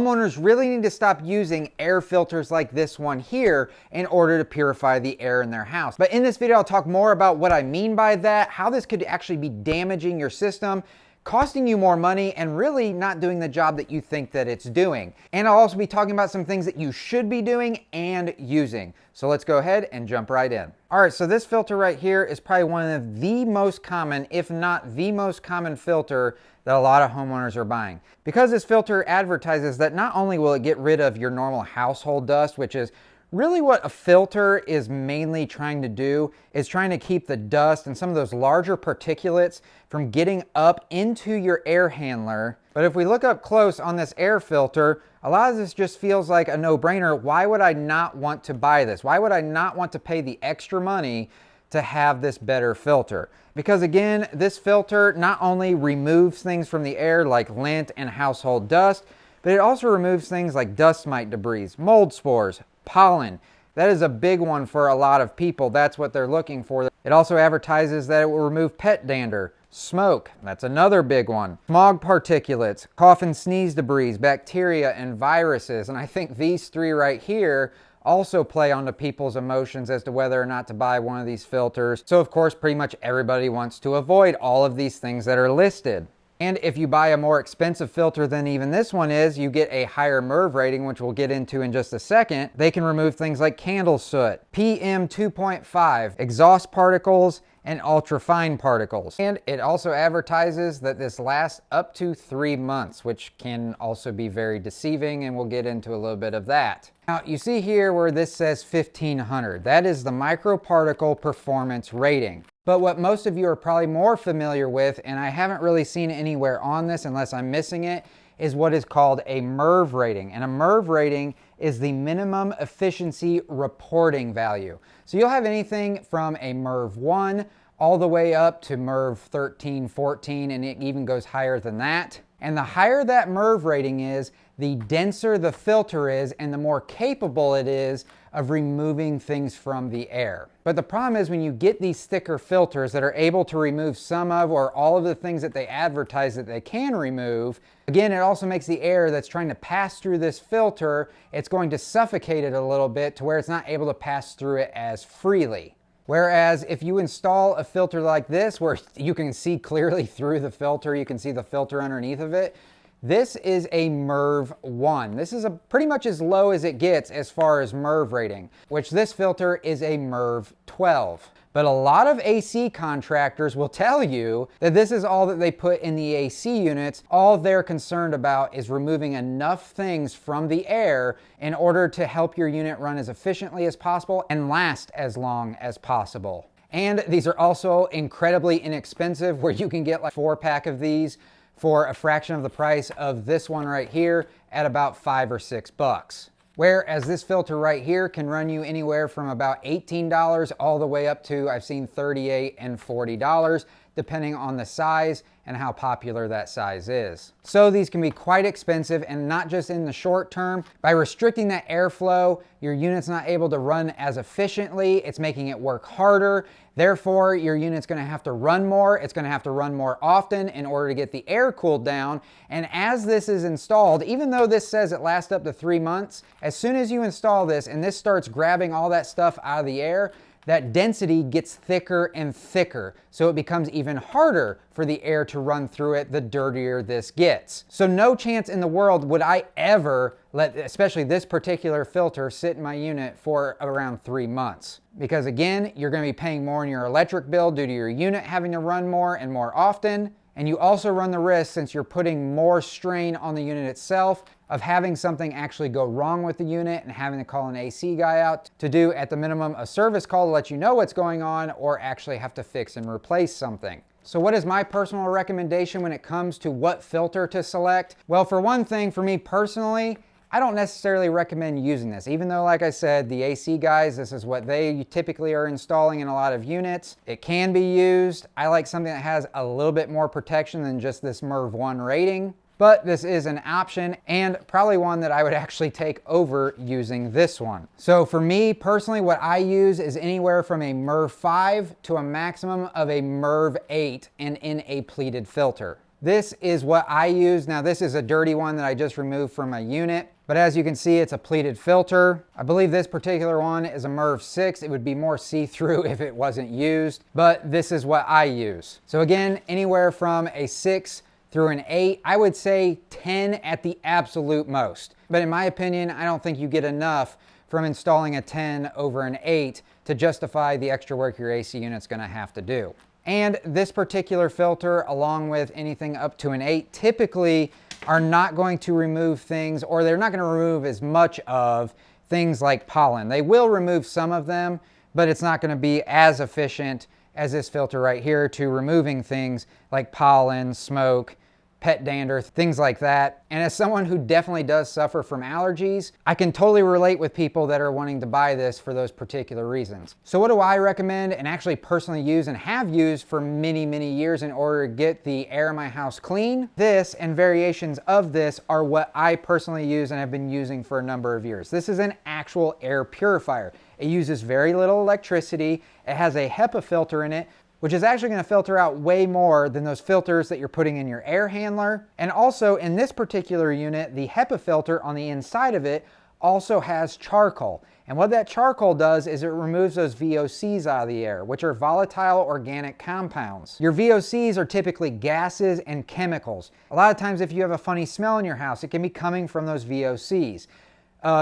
homeowners really need to stop using air filters like this one here in order to purify the air in their house. But in this video, I'll talk more about what I mean by that, how this could actually be damaging your system, costing you more money, and really not doing the job that you think that it's doing. And I'll also be talking about some things that you should be doing and using. So let's go ahead and jump right in. All right, so this filter right here is probably one of the most common, if not the most common filter that a lot of homeowners are buying. Because this filter advertises that not only will it get rid of your normal household dust, which is really what a filter is mainly trying to do, is trying to keep the dust and some of those larger particulates from getting up into your air handler. But if we look up close on this air filter, a lot of this just feels like a no-brainer. Why would I not want to buy this? Why would I not want to pay the extra money to have this better filter? Because again, this filter not only removes things from the air like lint and household dust, but it also removes things like dust mite debris, mold spores, pollen. That is a big one for a lot of people. That's what they're looking for. It also advertises that it will remove pet dander, smoke. That's another big one. Smog particulates, cough and sneeze debris, bacteria, and viruses. And I think these three right here also play onto people's emotions as to whether or not to buy one of these filters. So of course, pretty much everybody wants to avoid all of these things that are listed. And if you buy a more expensive filter than even this one is, you get a higher MERV rating, which we'll get into in just a second. They can remove things like candle soot, PM 2.5, exhaust particles, and ultrafine particles. And it also advertises that this lasts up to 3 months, which can also be very deceiving, and we'll get into a little bit of that. Now, you see here where this says 1500. That is the microparticle performance rating. But what most of you are probably more familiar with, and I haven't really seen anywhere on this unless I'm missing it, is what is called a MERV rating. And a MERV rating is the minimum efficiency reporting value. So you'll have anything from a MERV 1 all the way up to MERV 13, 14, and it even goes higher than that. And the higher that MERV rating is, the denser the filter is and the more capable it is of removing things from the air. But the problem is when you get these thicker filters that are able to remove some of or all of the things that they advertise that they can remove, again, it also makes the air that's trying to pass through this filter, it's going to suffocate it a little bit to where it's not able to pass through it as freely. Whereas if you install a filter like this where you can see clearly through the filter, you can see the filter underneath of it, this is a MERV 1. This is pretty much as low as it gets as far as MERV rating, which this filter is a MERV 12. But a lot of AC contractors will tell you that this is all that they put in the AC units. All they're concerned about is removing enough things from the air in order to help your unit run as efficiently as possible and last as long as possible. And these are also incredibly inexpensive, where you can get like 4-pack of these for a fraction of the price of this one right here at about $5 or $6. Whereas this filter right here can run you anywhere from about $18 all the way up to, I've seen $38 and $40, depending on the size and how popular that size is. So these can be quite expensive, and not just in the short term. By restricting that airflow, your unit's not able to run as efficiently. It's making it work harder. Therefore, your unit's gonna have to run more. It's gonna have to run more often in order to get the air cooled down. And as this is installed, even though this says it lasts up to 3 months, as soon as you install this and this starts grabbing all that stuff out of the air, that density gets thicker and thicker. So it becomes even harder for the air to run through it the dirtier this gets. So no chance in the world would I ever let, especially this particular filter, sit in my unit for around 3 months. Because again, you're gonna be paying more in your electric bill due to your unit having to run more and more often. And you also run the risk, since you're putting more strain on the unit itself, of having something actually go wrong with the unit and having to call an AC guy out to do, at the minimum, a service call to let you know what's going on, or actually have to fix and replace something. So what is my personal recommendation when it comes to what filter to select? Well, for one thing, for me personally, I don't necessarily recommend using this. Even though, like I said, the AC guys, this is what they typically are installing in a lot of units. It can be used. I like something that has a little bit more protection than just this MERV 1 rating. But this is an option, and probably one that I would actually take over using this one. So for me personally, what I use is anywhere from a MERV 5 to a maximum of a MERV 8 and in a pleated filter. This is what I use. Now this is a dirty one that I just removed from my unit, but as you can see, it's a pleated filter. I believe this particular one is a MERV 6. It would be more see-through if it wasn't used, but this is what I use. So again, anywhere from a 6 through an 8, I would say 10 at the absolute most. But in my opinion, I don't think you get enough from installing a 10 over an 8 to justify the extra work your AC unit's gonna have to do. And this particular filter, along with anything up to an 8, typically are not going to remove things, or they're not gonna remove as much of things like pollen. They will remove some of them, but it's not gonna be as efficient as this filter right here to removing things like pollen, smoke, pet dander, things like that. And as someone who definitely does suffer from allergies, I can totally relate with people that are wanting to buy this for those particular reasons. So what do I recommend and actually personally use and have used for many, many years in order to get the air in my house clean? This and variations of this are what I personally use and have been using for a number of years. This is an actual air purifier. It uses very little electricity. It has a HEPA filter in it, which is actually going to filter out way more than those filters that you're putting in your air handler. And also in this particular unit, the HEPA filter on the inside of it also has charcoal. And what that charcoal does is it removes those VOCs out of the air, which are volatile organic compounds. Your VOCs are typically gases and chemicals. A lot of times if you have a funny smell in your house, it can be coming from those VOCs.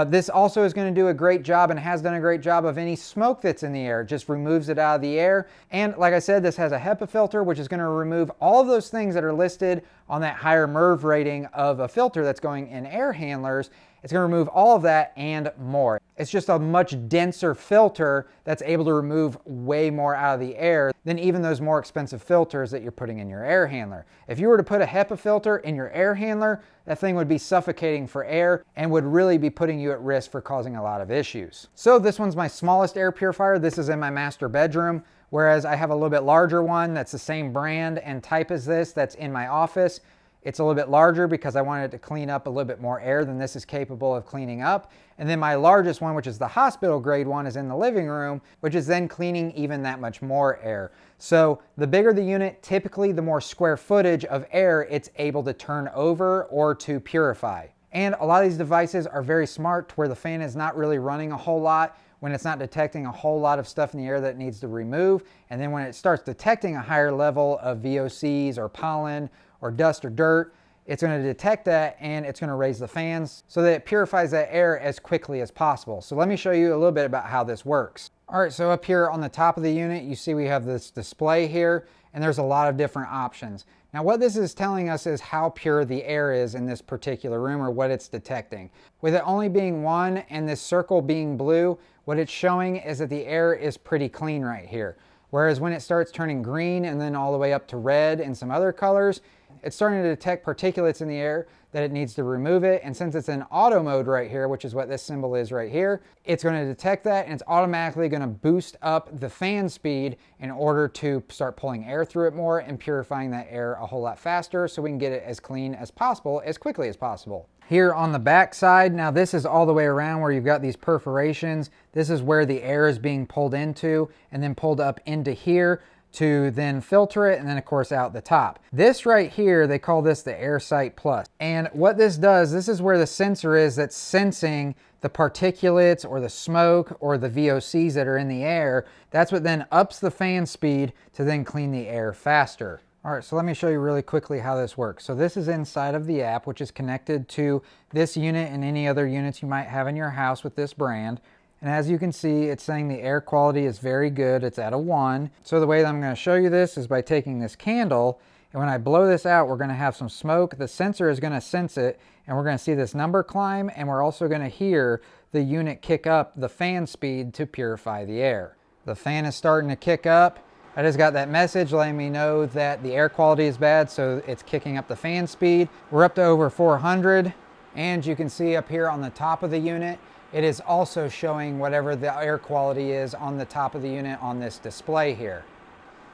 This also is going to do a great job and has done a great job of any smoke that's in the air. It just removes it out of the air. And like I said, this has a HEPA filter, which is going to remove all of those things that are listed on that higher MERV rating of a filter that's going in air handlers. It's going to remove all of that and more. It's just a much denser filter that's able to remove way more out of the air than even those more expensive filters that you're putting in your air handler. If you were to put a HEPA filter in your air handler, that thing would be suffocating for air and would really be putting you at risk for causing a lot of issues. So this one's my smallest air purifier. This is in my master bedroom, whereas I have a little bit larger one that's the same brand and type as this that's in my office. It's a little bit larger because I wanted it to clean up a little bit more air than this is capable of cleaning up. And then my largest one, which is the hospital grade one, is in the living room, which is then cleaning even that much more air. So the bigger the unit, typically the more square footage of air it's able to turn over or to purify. And a lot of these devices are very smart to where the fan is not really running a whole lot when it's not detecting a whole lot of stuff in the air that it needs to remove. And then when it starts detecting a higher level of VOCs or pollen or dust or dirt, it's going to detect that and it's going to raise the fans so that it purifies that air as quickly as possible. So let me show you a little bit about how this works. All right, so up here on the top of the unit, you see we have this display here, and there's a lot of different options. Now what this is telling us is how pure the air is in this particular room, or what it's detecting. With it only being one and this circle being blue, what it's showing is that the air is pretty clean right here. Whereas when it starts turning green and then all the way up to red and some other colors, it's starting to detect particulates in the air that it needs to remove it. And since it's in auto mode right here, which is what this symbol is right here, it's going to detect that and it's automatically going to boost up the fan speed in order to start pulling air through it more and purifying that air a whole lot faster so we can get it as clean as possible, as quickly as possible. Here on the back side, now this is all the way around where you've got these perforations. This is where the air is being pulled into and then pulled up into here to then filter it, and then of course out the top. This right here, they call this the AirSight Plus. And what this does, this is where the sensor is that's sensing the particulates or the smoke or the VOCs that are in the air. That's what then ups the fan speed to then clean the air faster. All right, so let me show you really quickly how this works. So this is inside of the app, which is connected to this unit and any other units you might have in your house with this brand. And as you can see, it's saying the air quality is very good. It's at a 1. So the way that I'm going to show you this is by taking this candle, and when I blow this out, we're going to have some smoke. The sensor is going to sense it, and we're going to see this number climb, and we're also going to hear the unit kick up the fan speed to purify the air. The fan is starting to kick up. I just got that message letting me know that the air quality is bad, so it's kicking up the fan speed. We're up to over 400, and you can see up here on the top of the unit, it is also showing whatever the air quality is on the top of the unit on this display here.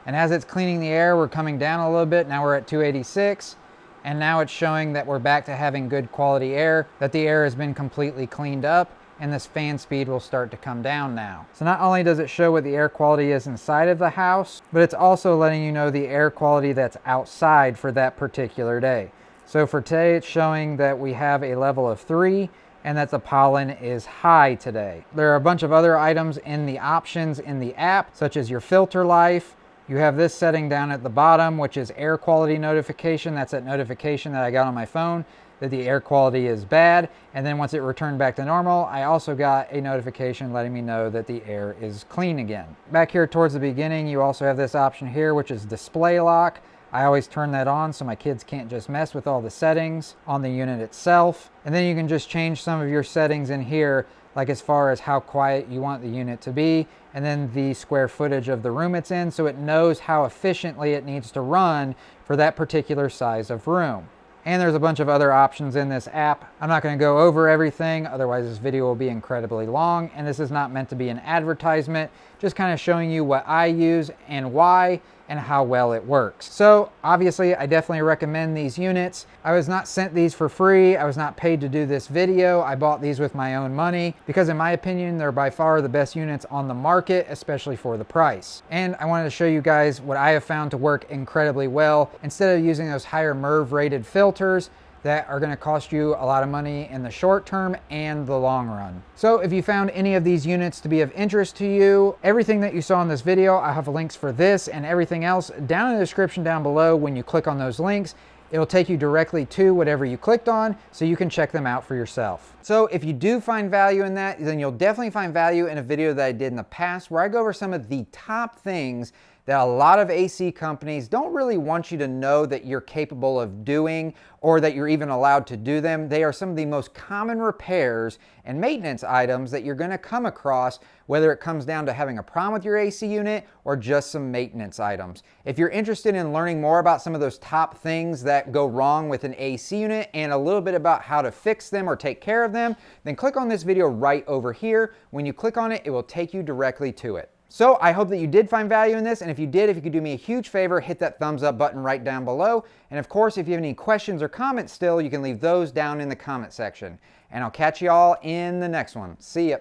And as it's cleaning the air, we're coming down a little bit. Now we're at 286, and now it's showing that we're back to having good quality air, that the air has been completely cleaned up, and this fan speed will start to come down now. So not only does it show what the air quality is inside of the house, but it's also letting you know the air quality that's outside for that particular day. So for today, it's showing that we have a level of 3 and that the pollen is high today. There are a bunch of other items in the options in the app, such as your filter life. You have this setting down at the bottom, which is air quality notification. That's that notification that I got on my phone that the air quality is bad. And then once it returned back to normal, I also got a notification letting me know that the air is clean again. Back here towards the beginning, you also have this option here, which is display lock. I always turn that on so my kids can't just mess with all the settings on the unit itself. And then you can just change some of your settings in here, like as far as how quiet you want the unit to be, and then the square footage of the room it's in, so it knows how efficiently it needs to run for that particular size of room. And there's a bunch of other options in this app. I'm not going to go over everything, otherwise this video will be incredibly long, and this is not meant to be an advertisement, just kind of showing you what I use and why and how well it works. So obviously I definitely recommend these units. I was not sent these for free. I was not paid to do this video. I bought these with my own money because in my opinion, they're by far the best units on the market, especially for the price. And I wanted to show you guys what I have found to work incredibly well. Instead of using those higher MERV rated filters, that are going to cost you a lot of money in the short term and the long run. So if you found any of these units to be of interest to you, everything that you saw in this video, I have links for this and everything else down in the description down below. When you click on those links, it'll take you directly to whatever you clicked on so you can check them out for yourself. So if you do find value in that, then you'll definitely find value in a video that I did in the past where I go over some of the top things that a lot of AC companies don't really want you to know that you're capable of doing or that you're even allowed to do them. They are some of the most common repairs and maintenance items that you're going to come across, whether it comes down to having a problem with your AC unit or just some maintenance items. If you're interested in learning more about some of those top things that go wrong with an AC unit and a little bit about how to fix them or take care of them, then click on this video right over here. When you click on it, it will take you directly to it. So I hope that you did find value in this, and if you did, if you could do me a huge favor, hit that thumbs up button right down below. And of course, if you have any questions or comments still, you can leave those down in the comment section. And I'll catch you all in the next one. See ya.